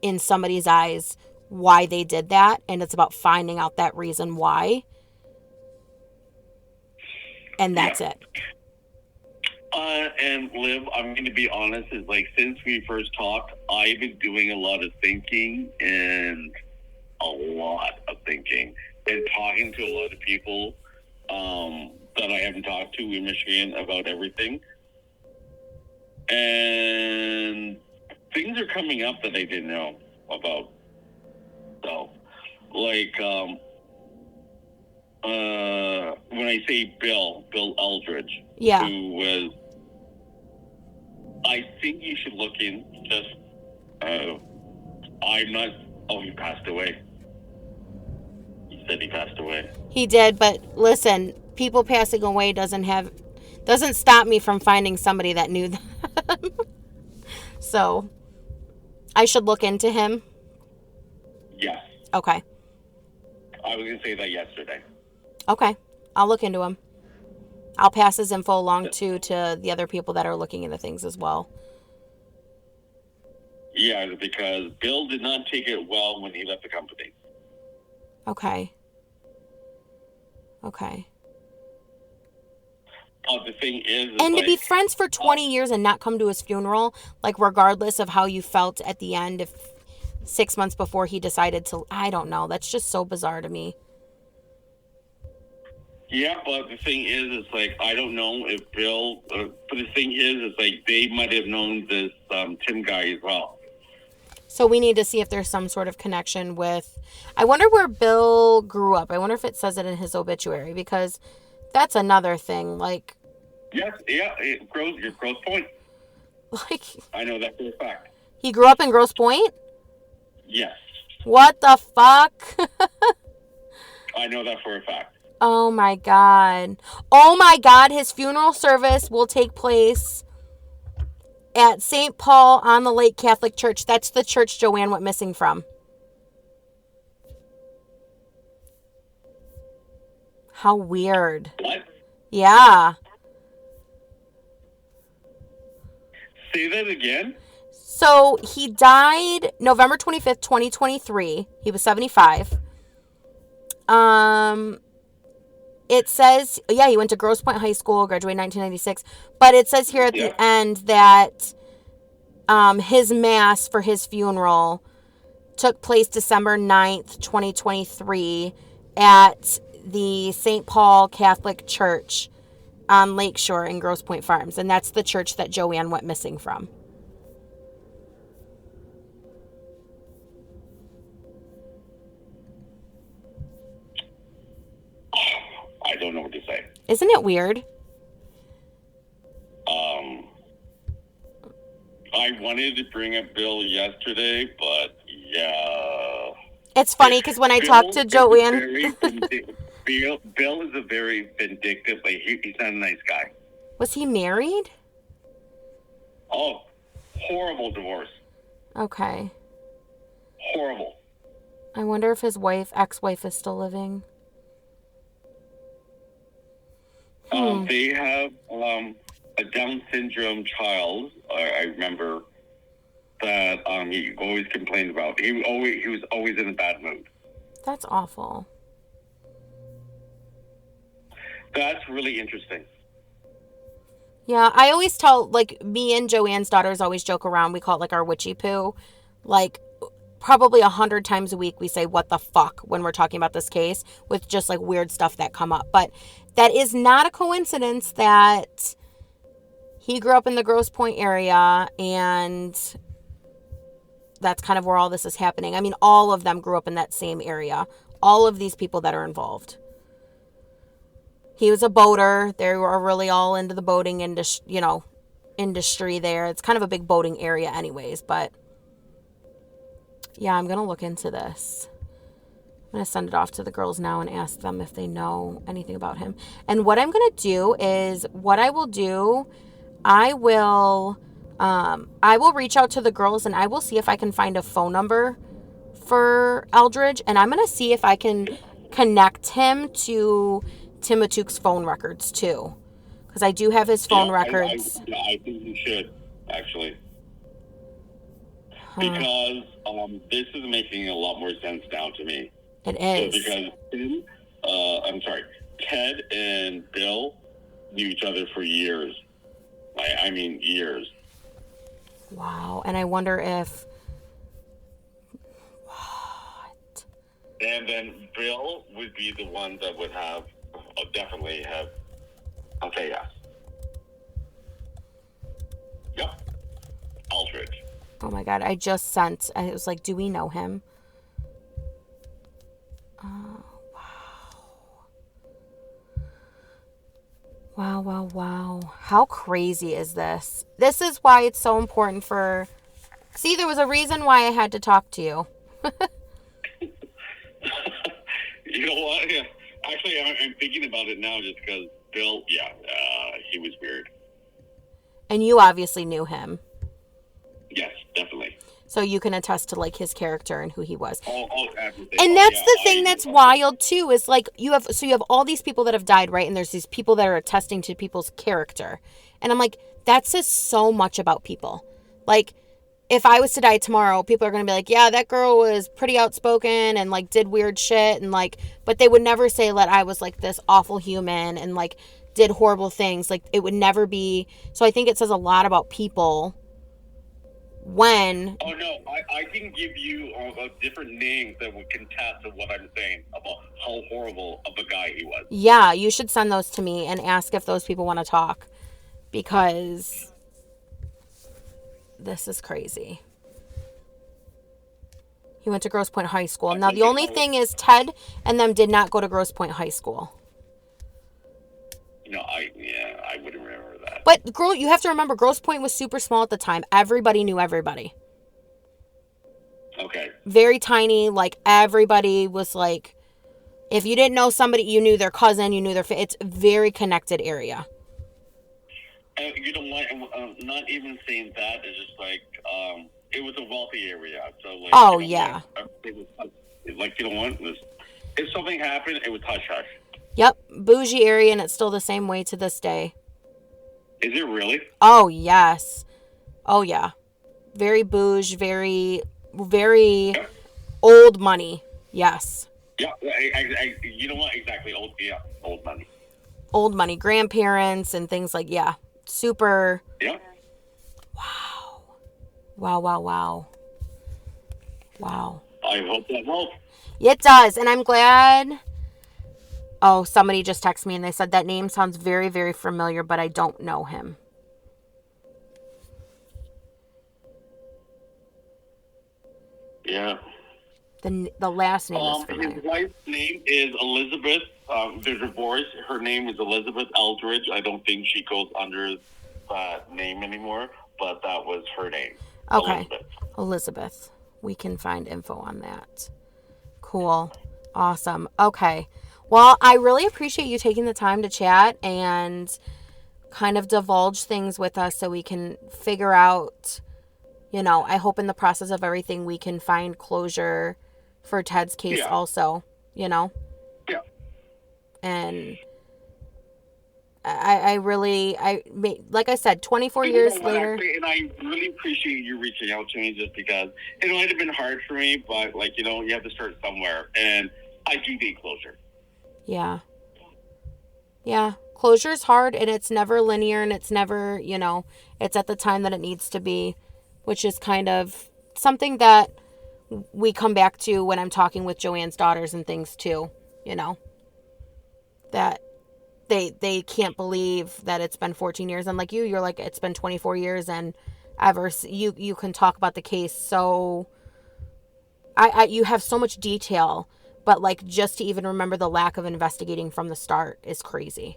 in somebody's eyes why they did that, and it's about finding out that reason why. And that's it. And Liv, I'm going to be honest, is like, since we first talked, I've been doing a lot of thinking and talking to a lot of people that I haven't talked to in Michigan about everything. And things are coming up that I didn't know about. So, like, when I say Bill Eldridge, yeah, who was, I think you should look in, just, he passed away. He said he passed away. He did, but listen, people passing away doesn't stop me from finding somebody that knew them. So, I should look into him? Yes. Okay. I was going to say that yesterday. Okay. I'll look into him. I'll pass his info along to the other people that are looking into things as well. Yeah, because Bill did not take it well when he left the company. Okay. The thing is and to be friends for 20 years and not come to his funeral, like, regardless of how you felt at the end, if 6 months before he decided to, I don't know. That's just so bizarre to me. Yeah, but the thing is, it's like, I don't know if Bill, but the thing is, it's like, they might have known this Tim guy as well. So we need to see if there's some sort of connection with, I wonder where Bill grew up. I wonder if it says it in his obituary, because that's another thing. Like, yes, yeah, Grosse Pointe. Like, I know that for a fact. He grew up in Grosse Pointe? Yes. What the fuck? I know that for a fact. Oh my god. Oh my god, his funeral service will take place at St. Paul on the Lake Catholic Church. That's the church Joanne went missing from. How weird. What? Yeah. Say that again? So he died November 25th, 2023. He was 75. It says, yeah, he went to Grosse Pointe High School, graduated in 1996. But it says here at the end that his mass for his funeral took place December 9th, 2023 at the St. Paul Catholic Church on Lakeshore in Grosse Pointe Farms. And that's the church that Joanne went missing from. I don't know what to say. Isn't it weird? I wanted to bring up Bill yesterday, but yeah. It's funny because when I talked to Joanne... Bill is a very vindictive, like, he's not a nice guy. Was he married? Oh, horrible divorce. Okay. Horrible. I wonder if his ex-wife is still living. They have a Down syndrome child. I remember that he always complained about. He was always in a bad mood. That's awful. That's really interesting. Yeah, I always tell, like, me and Joanne's daughters always joke around. We call it, like, our witchy poo. Like, probably 100 times a week we say, what the fuck, when we're talking about this case with just, like, weird stuff that come up. But that is not a coincidence that he grew up in the Grosse Pointe area, and that's kind of where all this is happening. I mean, all of them grew up in that same area. All of these people that are involved. He was a boater. They were really all into the boating industry there. It's kind of a big boating area anyways, but yeah, I'm going to look into this. I'm going to send it off to the girls now and ask them if they know anything about him. And what I'm going to do is, I will reach out to the girls and I will see if I can find a phone number for Eldridge, and I'm going to see if I can connect him to Tim Matouk's phone records too, because I do have his phone records. I think you should, actually, because this is making a lot more sense now to me. It is. So because Ted and Bill knew each other for years. I mean years. Wow, and I wonder if... What? And then Bill would be the one that would definitely have... Okay, yes. Yep. Eldridge. Oh my God, I just sent... I was like, do we know him? Oh, wow. Wow. How crazy is this? This is why it's so important for... See, there was a reason why I had to talk to you. You know what? Yeah. Actually, I'm thinking about it now just because Bill, he was weird. And you obviously knew him. Yes, definitely. So you can attest to, like, his character and who he was. Everything. And that's the thing that's wild, too, is, like, you have all these people that have died, right? And there's these people that are attesting to people's character. And I'm like, that says so much about people. Like, if I was to die tomorrow, people are going to be like, yeah, that girl was pretty outspoken and, like, did weird shit. And, like, but they would never say that I was, like, this awful human and, like, did horrible things. Like, it would never be. So I think it says a lot about people when... Oh, no, I can give you different names that would contest to what I'm saying about how horrible of a guy he was. Yeah, you should send those to me and ask if those people want to talk, because this is crazy. He went to Grosse Pointe High School. Now, the only thing is Ted and them did not go to Grosse Pointe High School. No, I wouldn't remember that. But, girl, you have to remember, Grosse Pointe was super small at the time. Everybody knew everybody. Okay. Very tiny. Like, everybody was, like, if you didn't know somebody, you knew their cousin, you knew their... It's a very connected area. You know what? Not even saying that. It's just, like, it was a wealthy area. So, like... Oh, yeah. It was, like, you know what? If something happened, it was hush-hush. Yep, bougie area, and it's still the same way to this day. Is it really? Oh, yes. Oh, yeah. Very bougie, very old money. Yes. Yeah, you know what? Exactly. Old money. Old money. Grandparents and things like, yeah. Super. Yeah. Wow. I hope that helps. It does, and I'm glad... Oh, somebody just texted me and they said that name sounds very, very familiar, but I don't know him. Yeah. The last name is familiar. His wife's name is Elizabeth. They're divorced. Her name is Elizabeth Eldridge. I don't think she goes under that name anymore, but that was her name. Okay. Elizabeth. We can find info on that. Cool. Awesome. Okay. Well, I really appreciate you taking the time to chat and kind of divulge things with us so we can figure out, I hope in the process of everything we can find closure for Ted's case also, Yeah. And I really, like I said, 24 years later. And I really appreciate you reaching out to me just because it might have been hard for me, but you have to start somewhere. And I do need closure. Yeah. Yeah. Closure is hard and it's never linear and it's never, it's at the time that it needs to be, which is kind of something that we come back to when I'm talking with Joanne's daughters and things too, that they can't believe that it's been 14 years. And like you're like, it's been 24 years and ever you can talk about the case. So you have so much detail, but like just to even remember the lack of investigating from the start is crazy.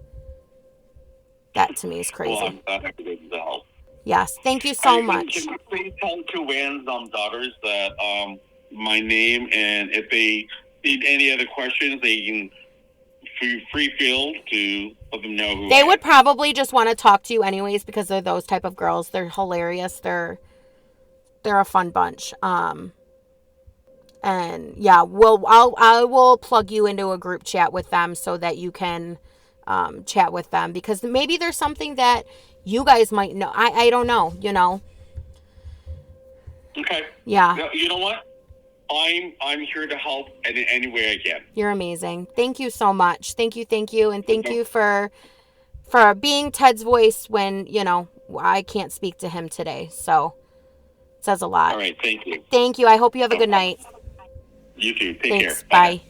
That to me is crazy. Well, I'm happy to help. Yes. Thank you so much. Can you please tell Joanne's daughters that my name, and if they need any other questions, they can free field to let them know who they would probably just want to talk to you anyways because they're those type of girls. They're hilarious. They're a fun bunch. And yeah, I will plug you into a group chat with them so that you can chat with them because maybe there's something that you guys might know. I don't know, Okay. Yeah. You know what? I'm here to help in any way I can. You're amazing. Thank you so much. Thank you, and thank you for being Ted's voice when I can't speak to him today. So it says a lot. All right. Thank you. Thank you. I hope you have a good night. You too. Take Thanks. care. Bye.